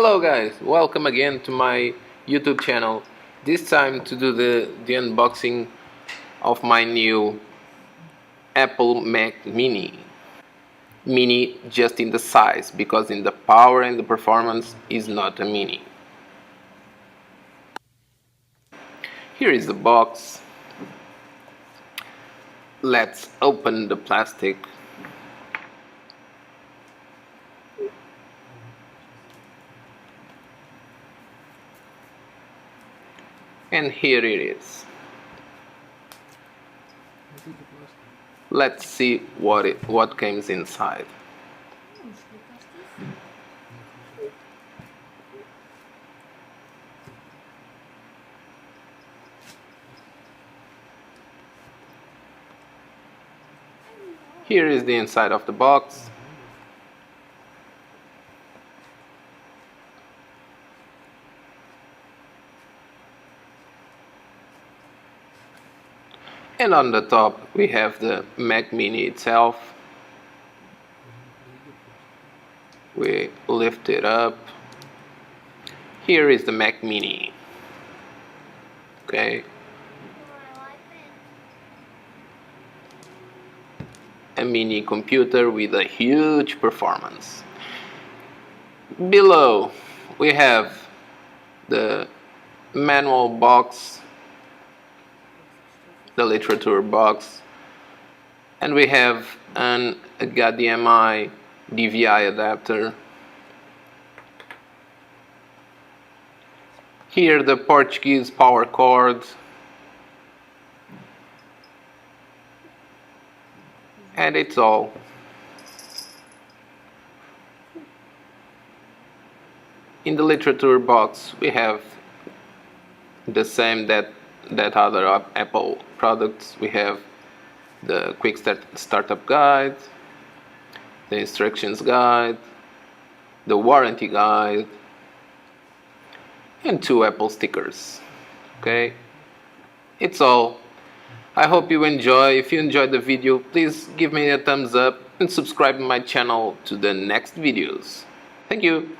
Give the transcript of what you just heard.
Hello guys, welcome again to my YouTube channel. This time to do the unboxing of my new Apple Mac Mini. Mini just in the size, because in the power and the performance is not a mini. Here is the box. Let's open the plastic. And here it is. Let's see what comes inside. Here is the inside of the box. And on the top we have the Mac Mini itself. We lift it up. Here is the Mac Mini. Okay. A mini computer with a huge performance. Below we have the manual box, the literature box, and we have a HDMI DVI adapter. Here the Portuguese power cord, and it's all. In the literature box we have the same that other Apple products. We have the quick startup guide, the instructions guide, the warranty guide, and 2 Apple stickers. Okay, it's all. I hope you enjoy. If you enjoyed the video, please give me a thumbs up and subscribe to my channel to the next videos. Thank you.